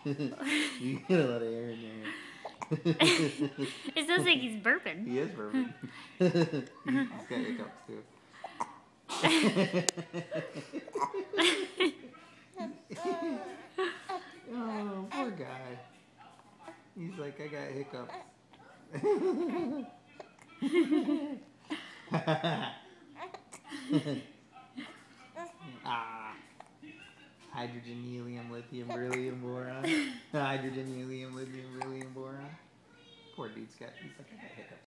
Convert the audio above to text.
You get a lot of air in there. It sounds like he's burping. He is burping. He's got hiccups too. Oh, poor guy. He's like, I got hiccups. Ah. Hydrogen, helium, lithium, beryllium, boron. Hydrogen, helium, lithium, beryllium, boron. Poor dude's got, he's like, I got hiccups.